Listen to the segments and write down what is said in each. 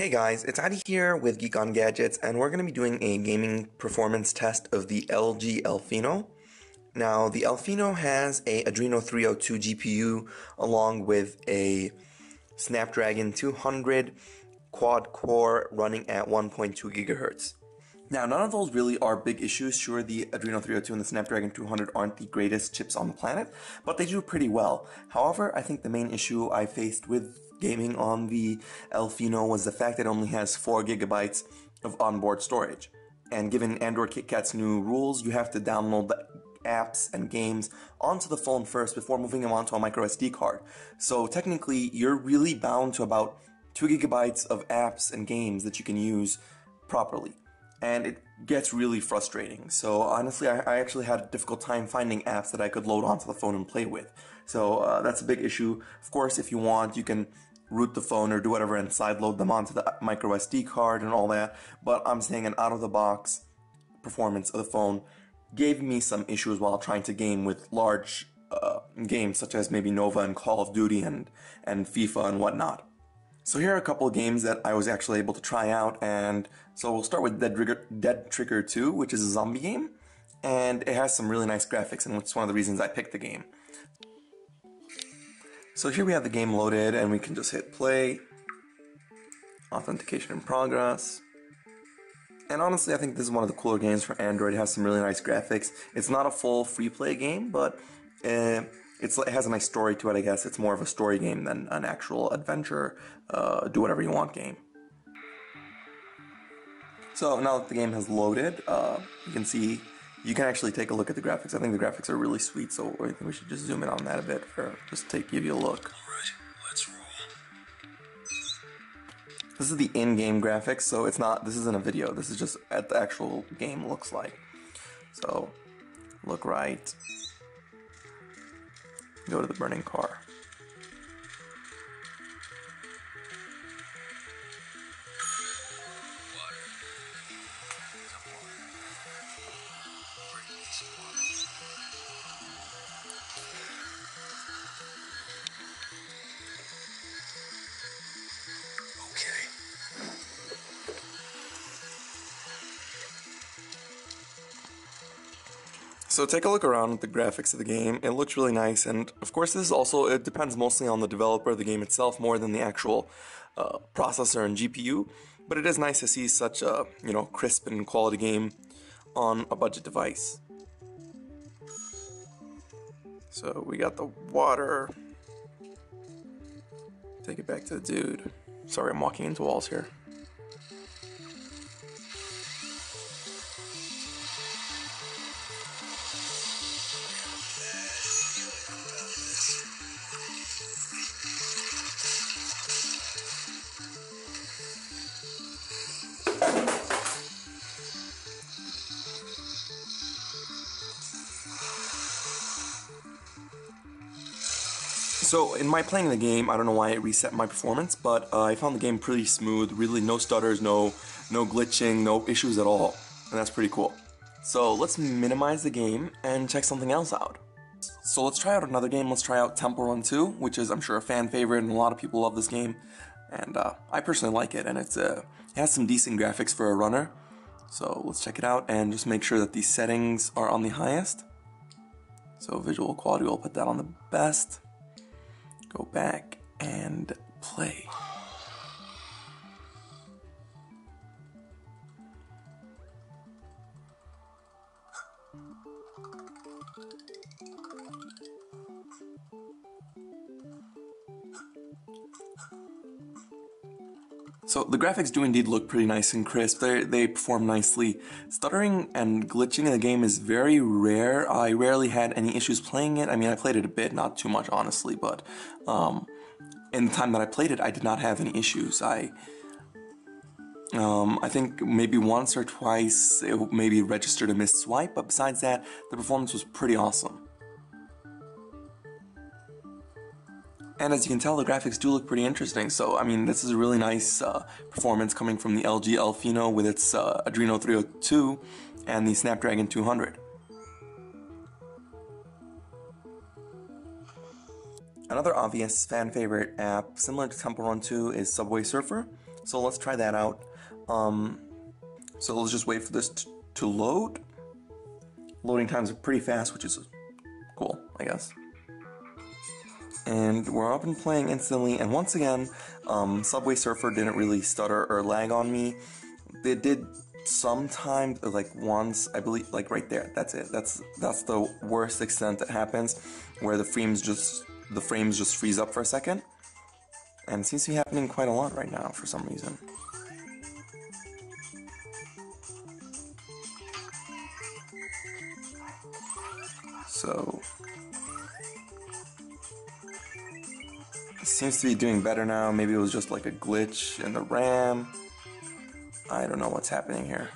Hey guys, it's Adi here with Geek on Gadgets, and we're going to be doing a gaming performance test of the LG L Fino. Now, the L Fino has a Adreno 302 GPU along with a Snapdragon 200 quad core running at 1.2 gigahertz. Now, none of those really are big issues. Sure, the Adreno 302 and the Snapdragon 200 aren't the greatest chips on the planet, but they do pretty well. However, I think the main issue I faced with gaming on the L Fino was the fact that it only has 4 gigabytes of onboard storage. And given Android KitKat's new rules, you have to download the apps and games onto the phone first before moving them onto a micro SD card. So technically, you're really bound to about 2 gigabytes of apps and games that you can use properly. And it gets really frustrating. So honestly, I actually had a difficult time finding apps that I could load onto the phone and play with. So that's a big issue. Of course, if you want, you can root the phone or do whatever and sideload them onto the micro SD card and all that. But I'm saying an out-of-the-box performance of the phone gave me some issues while trying to game with large games such as maybe Nova and Call of Duty and FIFA and whatnot. So here are a couple of games that I was actually able to try out, and so we'll start with Dead Trigger 2, which is a zombie game, and it has some really nice graphics, and it's one of the reasons I picked the game. So here we have the game loaded, and we can just hit play, authentication in progress, and honestly I think this is one of the cooler games for Android. It has some really nice graphics. It's not a full free play game, but it has a nice story to it, I guess. It's more of a story game than an actual adventure, do whatever you want game. So now that the game has loaded, you can see, you can actually take a look at the graphics. I think the graphics are really sweet, so I think we should just zoom in on that a bit, or just give you a look. Alright, let's roll. This is the in-game graphics, so this isn't a video, this is just what the actual game looks like. So, look right. Go to the burning car. Okay. So take a look around at the graphics of the game. It looks really nice, and of course this is also, it depends mostly on the developer of the game itself more than the actual processor and GPU, but it is nice to see such a, crisp and quality game on a budget device. So we got the water. Take it back to the dude. Sorry, I'm walking into walls here. So in my playing the game, I don't know why it reset my performance, but I found the game pretty smooth, really no stutters, no glitching, no issues at all, and that's pretty cool. So let's minimize the game and check something else out. So let's try out another game. Let's try out Temple Run 2, which is, I'm sure, a fan favorite, and a lot of people love this game, and I personally like it, and it has some decent graphics for a runner. So let's check it out and just make sure that these settings are on the highest. So visual quality, we'll put that on the best. Go back and play. So the graphics do indeed look pretty nice and crisp. They perform nicely. Stuttering and glitching in the game is very rare. I rarely had any issues playing it. I mean, I played it a bit, not too much honestly, but in the time that I played it, I did not have any issues. I think maybe once or twice it maybe registered a missed swipe, but besides that, the performance was pretty awesome. And as you can tell, the graphics do look pretty interesting, so I mean, this is a really nice performance coming from the LG L Fino with its Adreno 302 and the Snapdragon 200. Another obvious fan favorite app similar to Temple Run 2 is Subway Surfer. So let's try that out. So let's just wait for this to load. Loading times are pretty fast, which is cool, I guess. And we're up and playing instantly, and once again, Subway Surfer didn't really stutter or lag on me. They did sometimes, like once, I believe, like right there. That's it. That's the worst extent that happens, where the frames just freeze up for a second. And it seems to be happening quite a lot right now for some reason. So it seems to be doing better now. Maybe it was just like a glitch in the RAM. I don't know what's happening here.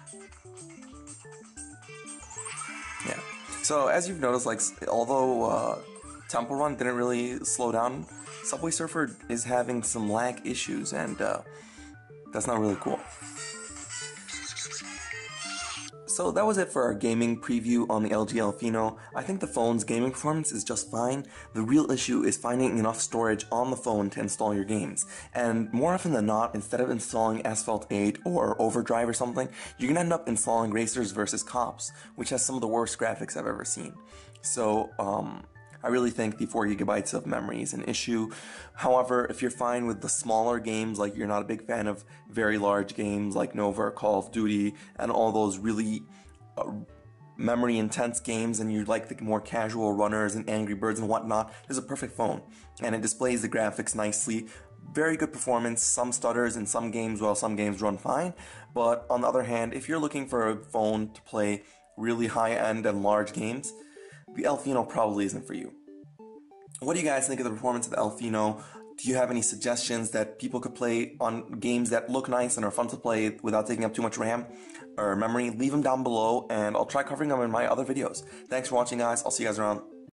Yeah. So as you've noticed, like although Temple Run didn't really slow down, Subway Surfer is having some lag issues, and that's not really cool. So that was it for our gaming preview on the LG L Fino. I think the phone's gaming performance is just fine. The real issue is finding enough storage on the phone to install your games. And more often than not, instead of installing Asphalt 8 or Overdrive or something, you're gonna end up installing Racers vs. Cops, which has some of the worst graphics I've ever seen. So, I really think the 4 gigabytes of memory is an issue. However, if you're fine with the smaller games, like you're not a big fan of very large games like Nova or Call of Duty and all those really memory intense games, and you like the more casual runners and Angry Birds and whatnot, this is a perfect phone. And it displays the graphics nicely. Very good performance, some stutters in some games while some games run fine. But on the other hand, if you're looking for a phone to play really high-end and large games, the L Fino probably isn't for you. What do you guys think of the performance of the L Fino? Do you have any suggestions that people could play on games that look nice and are fun to play without taking up too much RAM or memory? Leave them down below, and I'll try covering them in my other videos. Thanks for watching, guys. I'll see you guys around.